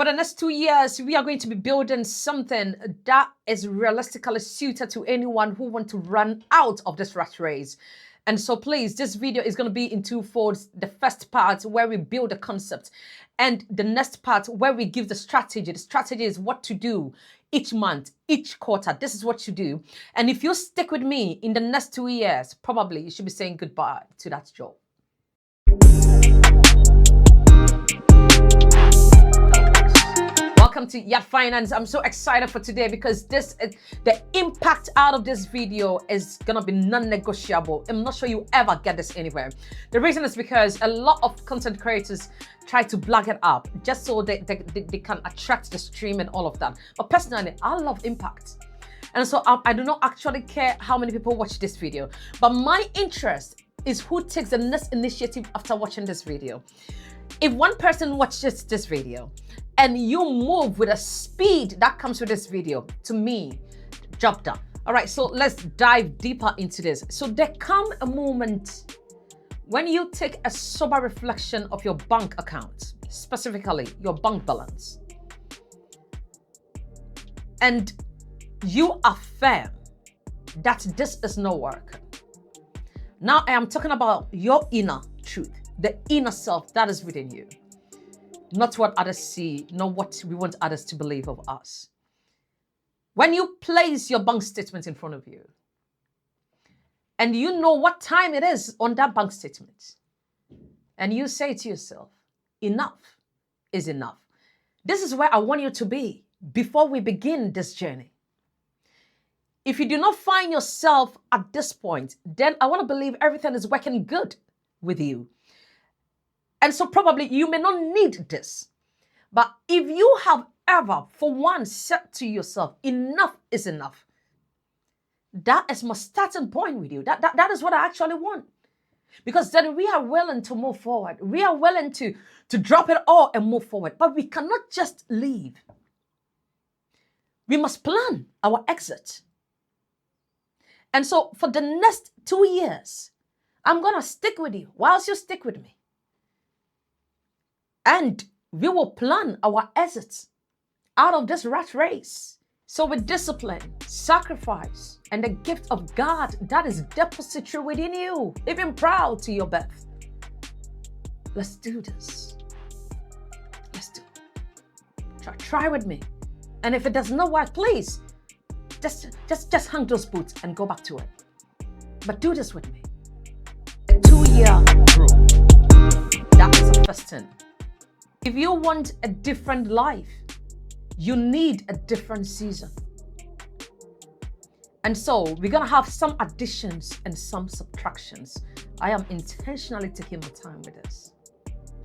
For the next 2 years, we are going to be building something that is realistically suited to anyone who wants to run out of this rat race. And so please, this video is going to be in two folds. The first part where we build the concept, and the next part where we give the strategy. The strategy is what to do each month, each quarter. This is what you do. And if you stick with me in the next 2 years, probably you should be saying goodbye to that job. Welcome to Yacht Finance. I'm so excited for today because the impact out of this video is gonna be non-negotiable. I'm not sure you ever get this anywhere. The reason is because a lot of content creators try to blag it up just so they can attract the stream and all of that. But personally, I love impact. And so I do not actually care how many people watch this video. But my interest is who takes the next initiative after watching this video. If one person watches this video and you move with a speed that comes with this video, to me, job done. All right, so let's dive deeper into this. So there comes a moment when you take a sober reflection of your bank account, specifically your bank balance, and you affirm that this is not working. Now I am talking about your inner truth, the inner self that is within you. Not what others see, not what we want others to believe of us. When you place your bank statement in front of you, and you know what time it is on that bank statement, and you say to yourself, enough is enough. This is where I want you to be before we begin this journey. If you do not find yourself at this point, then I want to believe everything is working good with you. And so probably you may not need this. But if you have ever, for one, said to yourself, enough is enough, that is my starting point with you. That is what I actually want. Because then we are willing to move forward. We are willing to drop it all and move forward. But we cannot just leave. We must plan our exit. And so for the next 2 years, I'm going to stick with you whilst you stick with me. And we will plan our exits out of this rat race. So with discipline, sacrifice, and the gift of God that is deposited within you, even proud to your birth. Let's do this. Let's do it. Try with me. And if it does not work, please, just hang those boots and go back to it. But do this with me. A 2-year rule. That is the first thing. If you want a different life, you need a different season. And so we're going to have some additions and some subtractions. I am intentionally taking my time with this.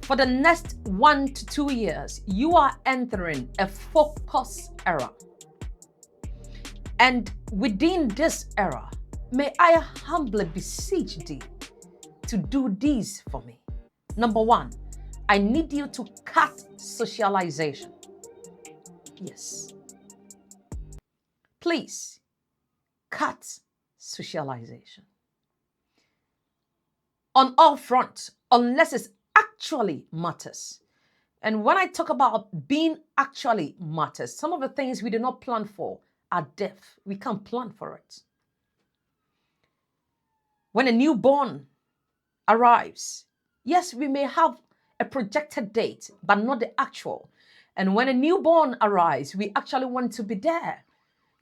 For the next 1 to 2 years, you are entering a focus era. And within this era, may I humbly beseech thee to do these for me. Number 1, I need you to cut socialization. Yes. Please, cut socialization. On all fronts, unless it actually matters. And when I talk about being actually matters, some of the things we do not plan for are death. We can't plan for it. When a newborn arrives, yes, we may have a projected date, but not the actual. And when a newborn arrives, we actually want to be there,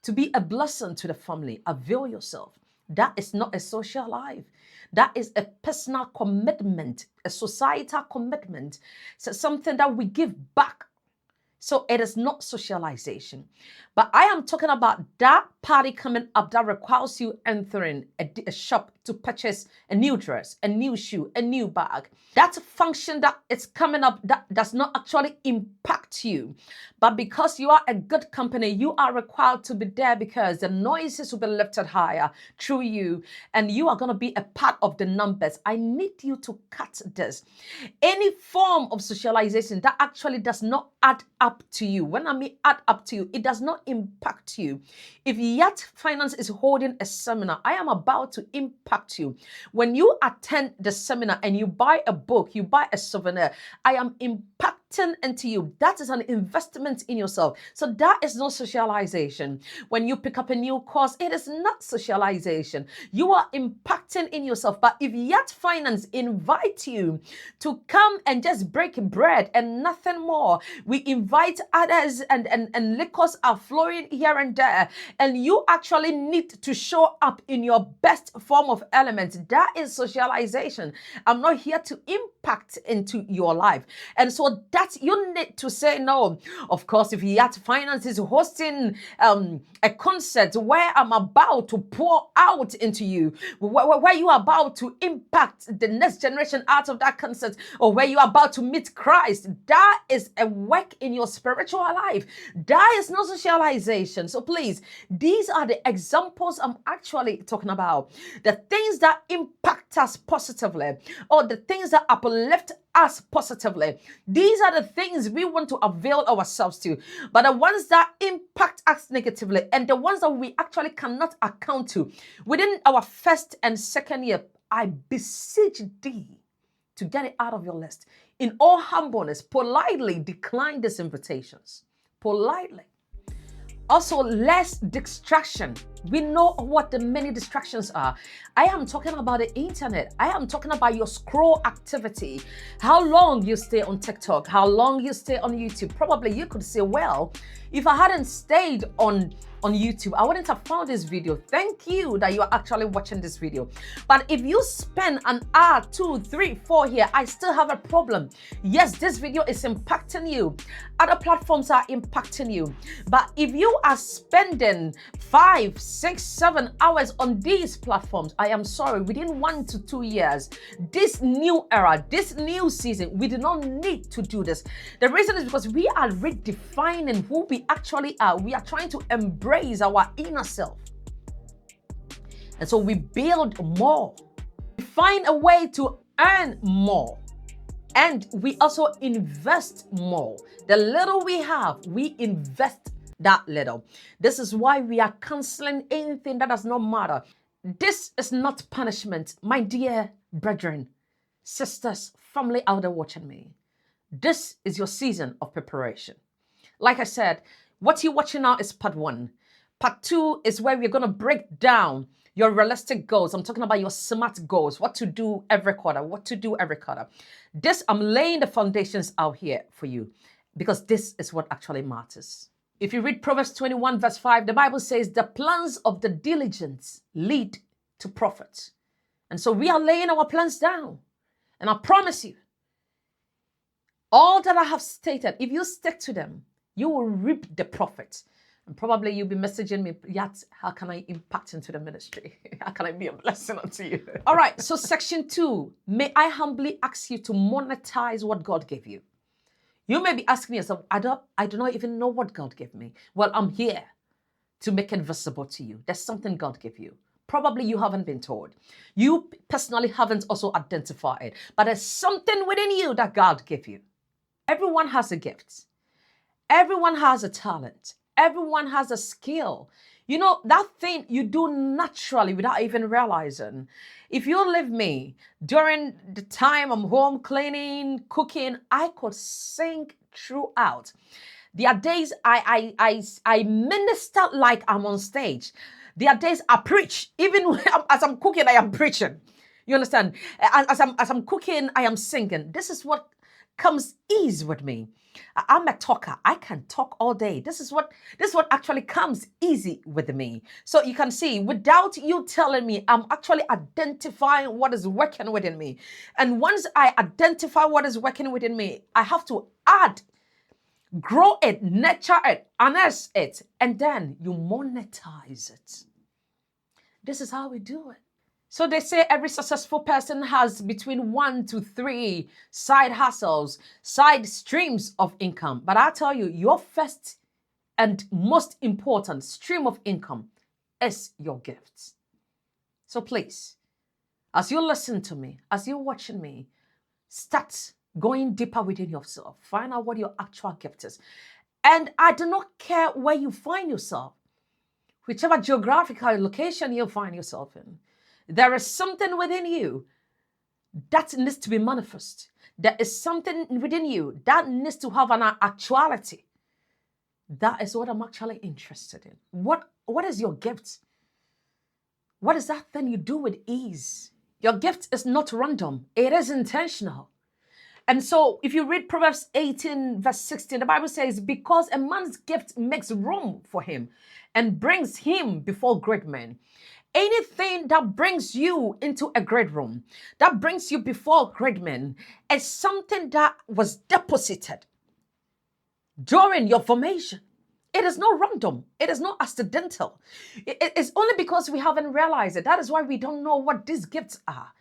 to be a blessing to the family. Avail yourself. That is not a social life. That is a personal commitment, a societal commitment. So something that we give back. So it is not socialization. But I am talking about that party coming up that requires you entering a shop to purchase a new dress, a new shoe, a new bag. That function that is coming up that does not actually impact you. But because you are a good company, you are required to be there because the noises will be lifted higher through you and you are going to be a part of the numbers. I need you to cut this. Any form of socialization that actually does not add up to you. When I mean add up to you, it does not impact you. If Yacht Finance is holding a seminar, I am about to impact you. When you attend the seminar and you buy a book, you buy a souvenir, I am impacting impacting into you. That is an investment in yourself. So that is not socialization. When you pick up a new course, it is not socialization. You are impacting in yourself. But if yet finance invite you to come and just break bread and nothing more, we invite others and liquors are flowing here and there, and you actually need to show up in your best form of elements. That is socialization. I'm not here to impact into your life. And so that you need to say no. Of course, if Yat Finance is hosting a concert where I'm about to pour out into you, where you are about to impact the next generation out of that concert, or where you are about to meet Christ, that is a work in your spiritual life. That is not socialization. So please, these are the examples I'm actually talking about. The things that impact us positively, or the things that uplift us positively. These are the things we want to avail ourselves to. But the ones that impact us negatively, and the ones that we actually cannot account to within our first and second year, I beseech thee to get it out of your list. In all humbleness, politely decline these invitations. Politely. Also, less distraction. We know what the many distractions are. I am talking about the internet. I am talking about your scroll activity. How long you stay on TikTok, how long you stay on YouTube. Probably you could say, well, if I hadn't stayed on YouTube, I wouldn't have found this video. Thank you that you are actually watching this video. But if you spend an hour, 2, 3, 4 here, I still have a problem. Yes, this video is impacting you. Other platforms are impacting you. But if you are spending 5, 6, 7 hours on these platforms, I am sorry, within 1 to 2 years, this new era, this new season, we do not need to do this. The reason is because we are redefining who we actually are. We are trying to embrace our inner self. And so we build more. We find a way to earn more. And we also invest more. The little we have, we invest that little. This is why we are canceling anything that does not matter. This is not punishment, my dear brethren, sisters, family out there watching me. This is your season of preparation. Like I said, what you're watching now is part 1. Part 2 is where we're going to break down your realistic goals. I'm talking about your SMART goals, what to do every quarter, what to do every quarter. This, I'm laying the foundations out here for you because this is what actually matters. If you read Proverbs 21 verse 5, the Bible says the plans of the diligent lead to profit. And so we are laying our plans down. And I promise you, all that I have stated, if you stick to them, you will reap the profit. And probably you'll be messaging me, Yat, how can I impact into the ministry? How can I be a blessing unto you? All right, so section 2, may I humbly ask you to monetize what God gave you. You may be asking yourself, I do not even know what God gave me. Well, I'm here to make it visible to you. There's something God gave you. Probably you haven't been told. You personally haven't also identified, but there's something within you that God gave you. Everyone has a gift. Everyone has a talent. Everyone has a skill. You know, that thing you do naturally without even realizing. If you leave me during the time I'm home cleaning, cooking, I could sing throughout. There are days I minister like I'm on stage. There are days I preach. Even as I'm cooking, I am preaching. You understand? As I'm cooking, I am singing. This is what comes easy with me. I'm a talker. I can talk all day. This is what actually comes easy with me. So you can see, without you telling me, I'm actually identifying what is working within me. And once I identify what is working within me, I have to add, grow it, nurture it, unearth it, and then you monetize it. This is how we do it. So they say every successful person has between 1 to 3 side hustles, side streams of income. But I tell you, your first and most important stream of income is your gifts. So please, as you listen to me, as you're watching me, start going deeper within yourself. Find out what your actual gift is. And I do not care where you find yourself, whichever geographical location you find yourself in. There is something within you that needs to be manifest. there is something within you that needs to have an actuality. That is what I'm actually interested in. What is your gift? What is that thing you do with ease? Your gift is not random. It is intentional. And so if you read Proverbs 18, verse 16, the Bible says, because a man's gift makes room for him and brings him before great men. Anything that brings you into a great room, that brings you before great men, is something that was deposited during your formation. It is not random. It is not accidental. It's only because we haven't realized it. That is why we don't know what these gifts are.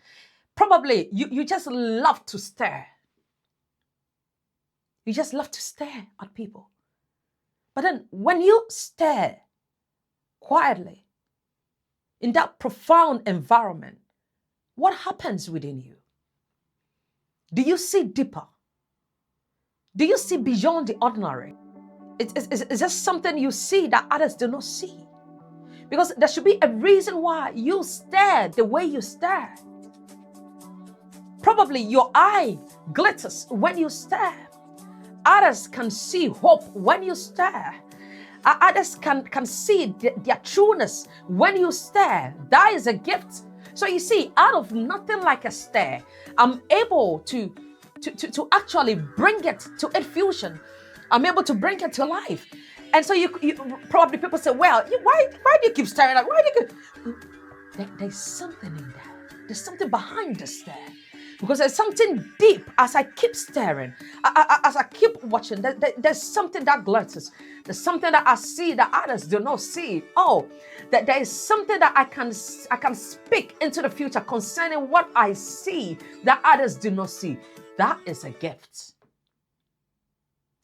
Probably you just love to stare. You just love to stare at people. But then when you stare quietly in that profound environment, what happens within you? Do you see deeper? Do you see beyond the ordinary? It's just something you see that others do not see. Because there should be a reason why you stare the way you stare. Probably your eye glitters when you stare. Others can see hope when you stare. Others can see their trueness when you stare. That is a gift. So you see, out of nothing like a stare, I'm able to actually bring it to infusion. I'm able to bring it to life. And so you probably people say, well, why do you keep staring at? Why do you there's something in there. There's something behind the stare. Because there's something deep as I keep staring, as I keep watching. There's something that glitters. There's something that I see that others do not see. Oh, that there is something that I can speak into the future concerning what I see that others do not see. That is a gift.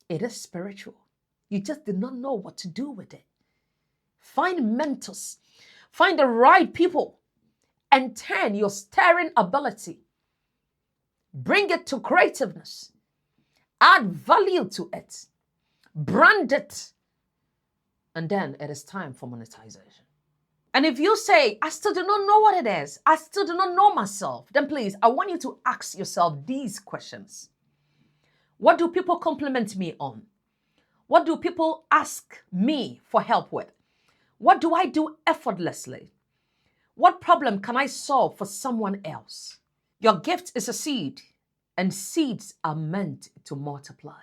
It is spiritual. You just did not know what to do with it. Find mentors. Find the right people and turn your staring ability. Bring it to creativeness. Add value to it. Brand it. And then it is time for monetization. And if you say, I still do not know what it is, I still do not know myself, then please, I want you to ask yourself these questions. What do people compliment me on? What do people ask me for help with? What do I do effortlessly? What problem can I solve for someone else? Your gift is a seed, and seeds are meant to multiply.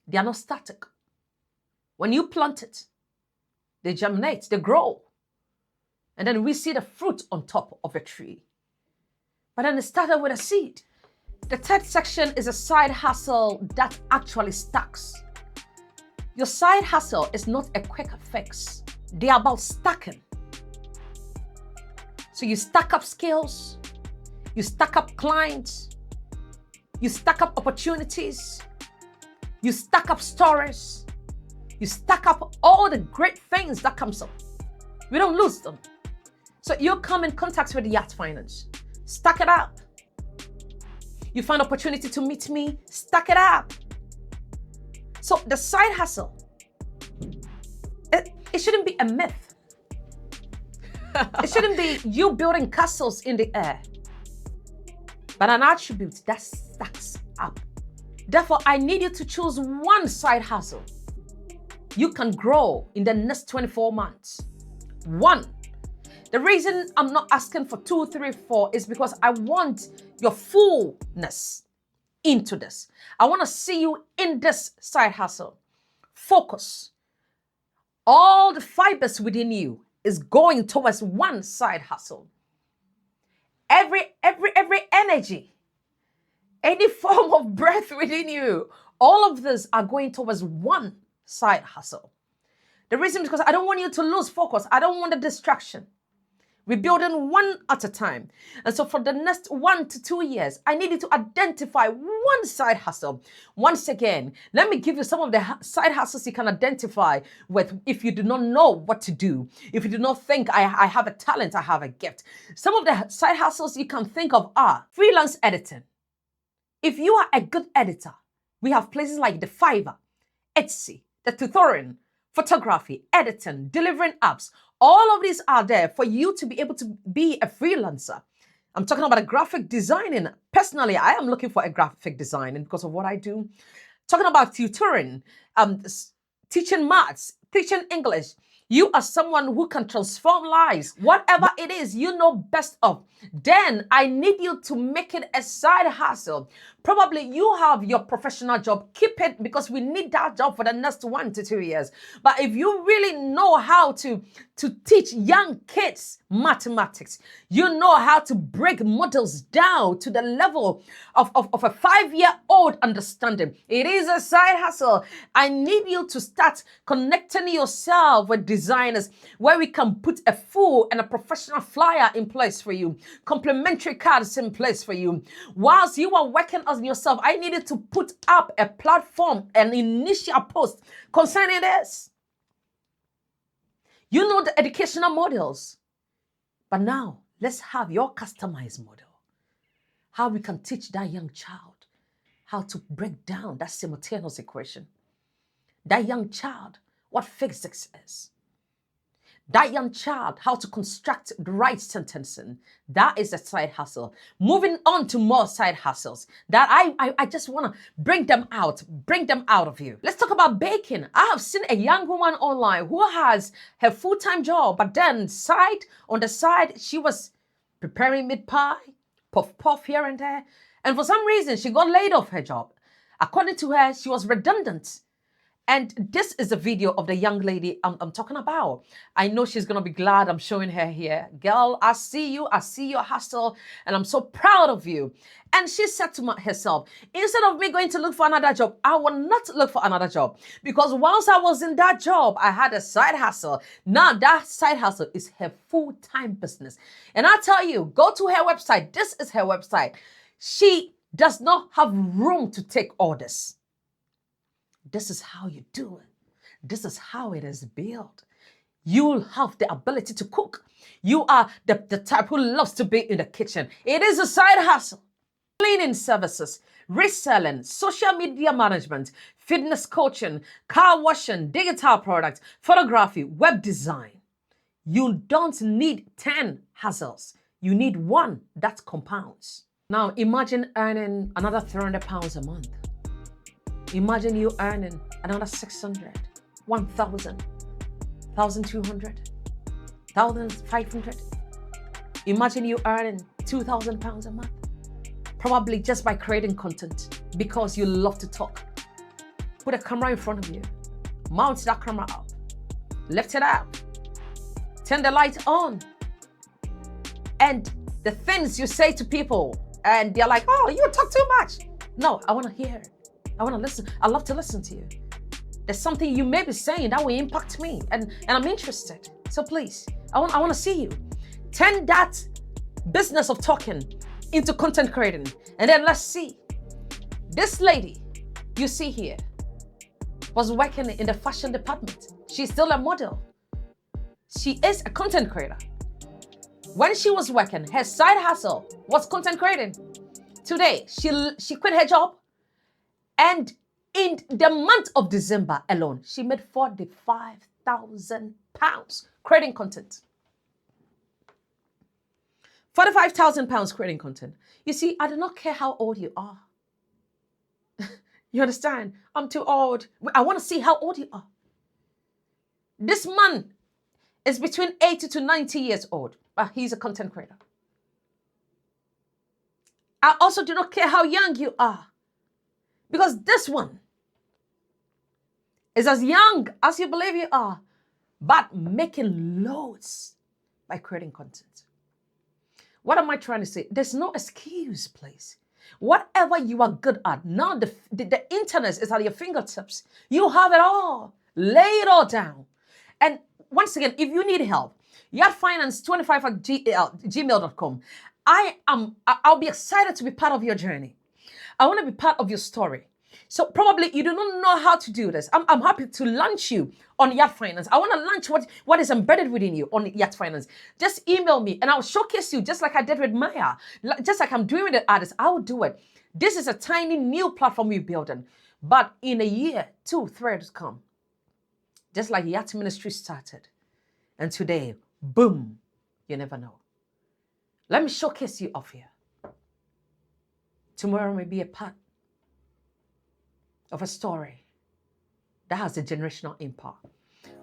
They are not static. When you plant it, they germinate, they grow. And then we see the fruit on top of a tree. But then it started with a seed. The third section is a side hustle that actually stacks. Your side hustle is not a quick fix. They are about stacking. So you stack up skills, you stack up clients, you stack up opportunities, you stack up stories, you stack up all the great things that comes up. We don't lose them. So you come in contact with Yacht Finance, stack it up. You find opportunity to meet me, stack it up. So the side hustle, it shouldn't be a myth. It shouldn't be you building castles in the air, but an attribute that stacks up. Therefore, I need you to choose one side hustle you can grow in the next 24 months. One. The reason I'm not asking for 2, 3, 4 is because I want your fullness into this. I want to see you in this side hustle. Focus. All the fibers within you is going towards one side hustle. Every energy, any form of breath within you, all of this are going towards one side hustle. The reason is because I don't want you to lose focus. I don't want a distraction. We're building one at a time. And so for the next 1 to 2 years, I need you to identify one side hustle. Once again, let me give you some of the side hustles you can identify with if you do not know what to do. If you do not think I have a talent, I have a gift. Some of the side hustles you can think of are freelance editing. If you are a good editor, we have places like the Fiverr, Etsy, the Tutorial, photography, editing, delivering apps. All of these are there for you to be able to be a freelancer. I'm talking about a graphic designing, Personally, I am looking for a graphic design, and because of what I do, talking about tutoring, teaching maths, teaching English. You are someone who can transform lives. Whatever it is you know best of, then I need you to make it a side hustle. Probably you have your professional job. Keep it, because we need that job for the next 1 to 2 years. But if you really know how to teach young kids mathematics, you know how to break models down to the level of a 5-year-old understanding. It is a side hustle. I need you to start connecting yourself with designers where we can put a full and a professional flyer in place for you, complimentary cards in place for you. Whilst you are working on yourself, I needed to put up a platform, an initial post concerning this. You know the educational models, but now let's have your customized model. How we can teach that young child how to break down that simultaneous equation. That young child, what physics is. That young child, how to construct the right sentencing. That is a side hustle. Moving on to more side hustles that I just want to bring them out of you. Let's talk about baking. I have seen a young woman online who has her full-time job, but then on the side, she was preparing meat pie, puff here and there. And for some reason, she got laid off her job. According to her, she was redundant. And this is a video of the young lady I'm talking about. I know she's going to be glad I'm showing her here. Girl, I see you. I see your hustle. And I'm so proud of you. And she said to herself, instead of me going to look for another job, I will not look for another job. Because once I was in that job, I had a side hustle. Now that side hustle is her full-time business. And I tell you, go to her website. This is her website. She does not have room to take orders. This is how you do it. This is how it is built. You'll have the ability to cook. You are the type who loves to be in the kitchen. It is a side hustle. Cleaning services, reselling, social media management, fitness coaching, car washing, digital products, photography, web design. You don't need 10 hustles. You need one that compounds. Now imagine earning another £300 a month. Imagine you earning another 600, 1,000, 1,200, 1,500. Imagine you earning £2,000 a month, probably just by creating content because you love to talk. Put a camera in front of you, mount that camera up, lift it up, turn the light on, and the things you say to people, and they're like, oh, you talk too much. No, I want to hear it. I want to listen. I love to listen to you. There's something you may be saying that will impact me, and I'm interested. So please, I want to see you. Turn that business of talking into content creating. And then let's see. This lady you see here was working in the fashion department. She's still a model. She is a content creator. When she was working, her side hustle was content creating. Today, she quit her job. And in the month of December alone, she made £45,000 creating content. £45,000 creating content. You see, I do not care how old you are. You understand? I'm too old. I want to see how old you are. This man is between 80 to 90 years old, but he's a content creator. I also do not care how young you are. Because this one is as young as you believe you are, but making loads by creating content. What am I trying to say? There's no excuse, please. Whatever you are good at, now the internet is at your fingertips. You have it all. Lay it all down. And once again, if you need help, yardfinance25@gmail.com. I'll be excited to be part of your journey. I want to be part of your story. So probably you do not know how to do this. I'm happy to launch you on Yard Finance. I want to launch what is embedded within you on Yard Finance. Just email me and I'll showcase you just like I did with Maya. Just like I'm doing with the artists, I will do it. This is a tiny new platform we're building. But in a year, 2 threads come. Just like Yacht Ministry started. And today, boom, you never know. Let me showcase you off here. tomorrow may be a part of a story that has a generational impact.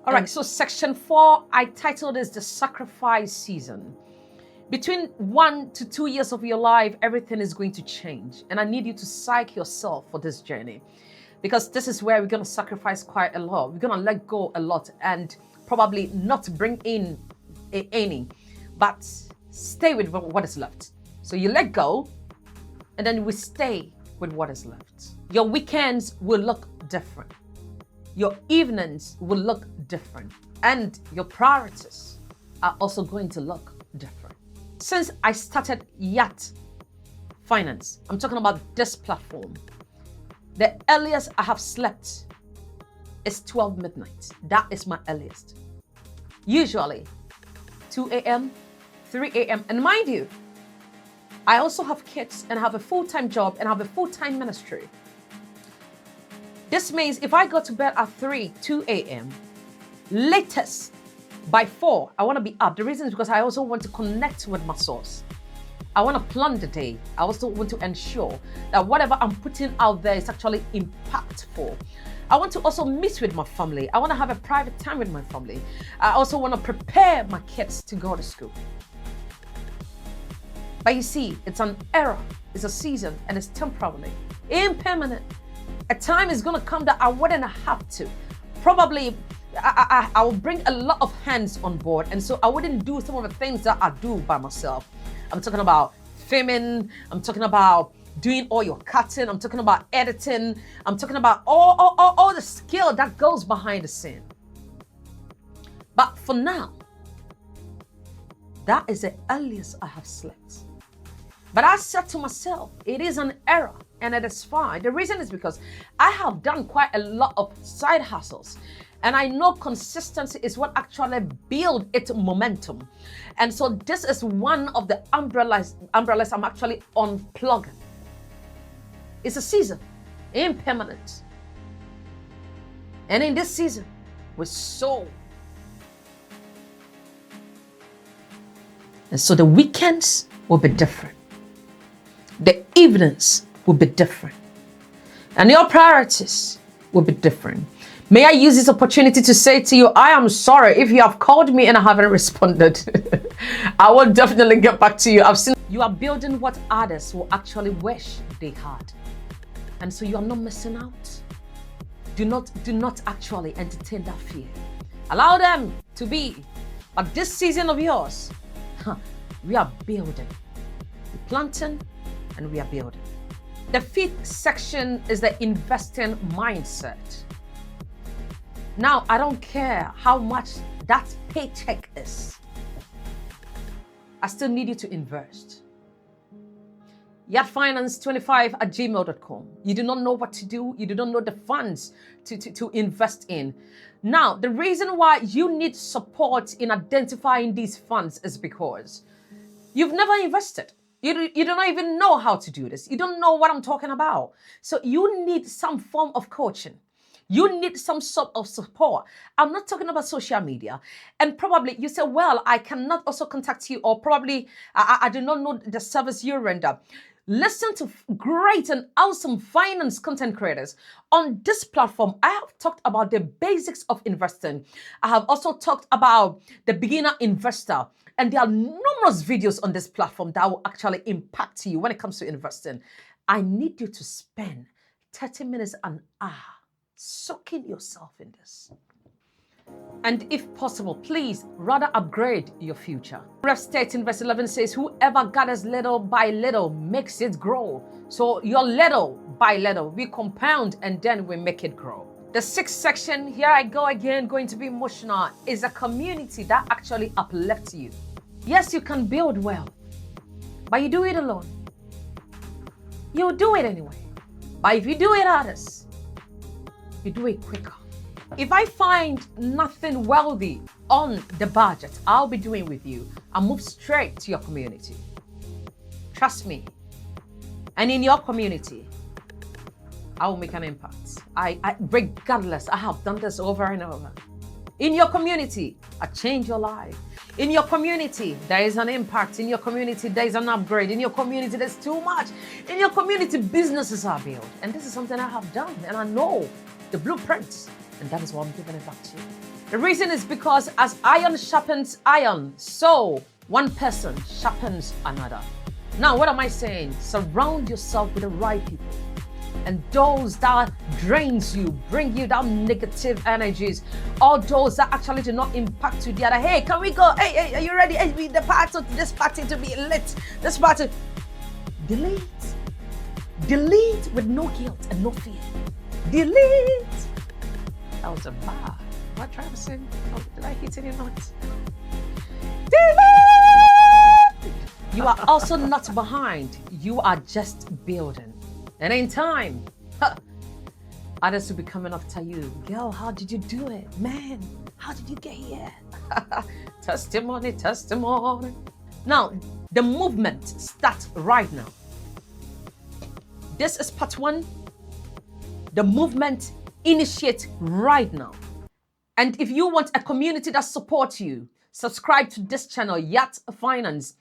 All right, so section 4, I titled this the sacrifice season. Between 1 to 2 years of your life, everything is going to change. And I need you to psych yourself for this journey, because this is where we're going to sacrifice quite a lot. We're going to let go a lot and probably not bring in any, but stay with what is left. So you let go, and then we stay with what is left. Your weekends will look different. Your evenings will look different. And your priorities are also going to look different. Since I started Yacht Finance, I'm talking about this platform, the earliest I have slept is 12 midnight. That is my earliest. Usually 2 a.m., 3 a.m. And mind you, I also have kids and have a full-time job and have a full-time ministry. This means if I go to bed at 2 a.m., latest by 4, I want to be up. The reason is because I also want to connect with my source. I want to plan the day. I also want to ensure that whatever I'm putting out there is actually impactful. I want to also meet with my family. I want to have a private time with my family. I also want to prepare my kids to go to school. But you see, it's an era, it's a season, and it's temporary, impermanent. A time is going to come that I wouldn't have to. Probably, I will bring a lot of hands on board, and so I wouldn't do some of the things that I do by myself. I'm talking about filming, I'm talking about doing all your cutting, I'm talking about editing, I'm talking about all the skill that goes behind the scene. But for now, that is the earliest I have slept. But I said to myself, it is an error and it is fine. The reason is because I have done quite a lot of side hustles, and I know consistency is what actually builds its momentum. And so this is one of the umbrellas I'm actually unplugging. It's a season, impermanent. And in this season, we sow. And so the weekends will be different. The evenings will be different. And your priorities will be different. May I use this opportunity to say to you, I am sorry if you have called me and I haven't responded. I will definitely get back to you. I've seen you are building what others will actually wish they had. And so you are not missing out. Do not actually entertain that fear. Allow them to be. But this season of yours, we are building. We're planting and we are building. The 5th section is the investing mindset. Now, I don't care how much that paycheck is. I still need you to invest. Yatfinance25@gmail.com. You do not know what to do. You do not know the funds to invest in. Now, the reason why you need support in identifying these funds is because you've never invested. You don't even know how to do this. You don't know what I'm talking about. So you need some form of coaching. You need some sort of support. I'm not talking about social media. And probably you say, well, I cannot also contact you, or probably I do not know the service you render. Listen to great and awesome finance content creators. On this platform, I have talked about the basics of investing. I have also talked about the beginner investor. And there are numerous videos on this platform that will actually impact you when it comes to investing. I need you to spend 30 minutes an hour soaking yourself in this. And if possible, please rather upgrade your future. Rev State in verse 11 says, whoever gathers little by little makes it grow. So your little by little, we compound and then we make it grow. The 6th section, here I go again, going to be emotional, is a community that actually uplifts you. Yes, you can build wealth, but you do it alone. You'll do it anyway. But if you do it others, you do it quicker. If I find nothing wealthy on the budget I'll be doing with you, I'll move straight to your community. Trust me. And in your community, I will make an impact. Regardless, I have done this over and over. In your community, I change your life. In your community, there is an impact. In your community, there is an upgrade. In your community, there's too much. In your community, businesses are built. And this is something I have done, and I know the blueprints, and that is why I'm giving it back to you. The reason is because as iron sharpens iron, so one person sharpens another. Now, what am I saying? Surround yourself with the right people. And those that drains you, bring you down negative energies, all those that actually do not impact you. The other, hey, can we go? Hey, are you ready? Hey, we the party, this party to be lit. This party. Delete. Delete with no guilt and no fear. Delete. That was a bar. Am I trying to sing? Oh, did I hit any notes? Delete. You are also not behind. You are just building. And in time, others will be coming after you. Girl, how did you do it? Man, how did you get here? Testimony, testimony. Now, the movement starts right now. This is part 1. The movement initiates right now. And if you want a community that supports you, subscribe to this channel, Yacht Finance.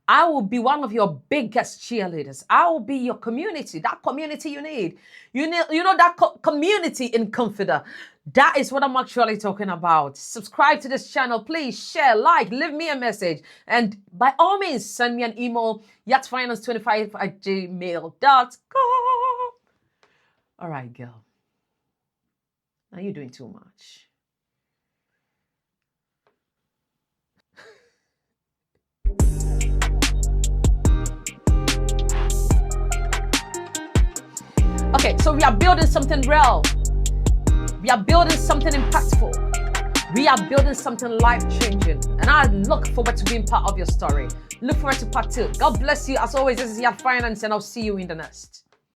I will be one of your biggest cheerleaders. I will be your community, that community you need. You know that community in Confida. That is what I'm actually talking about. Subscribe to this channel. Please share, like, leave me a message. And by all means, send me an email, yachtfinance25@gmail.com. All right, girl. Now you're doing too much. Okay, so we are building something real. We are building something impactful. We are building something life-changing. And I look forward to being part of your story. Look forward to part 2. God bless you. As always, this is Yacht Finance, and I'll see you in the next.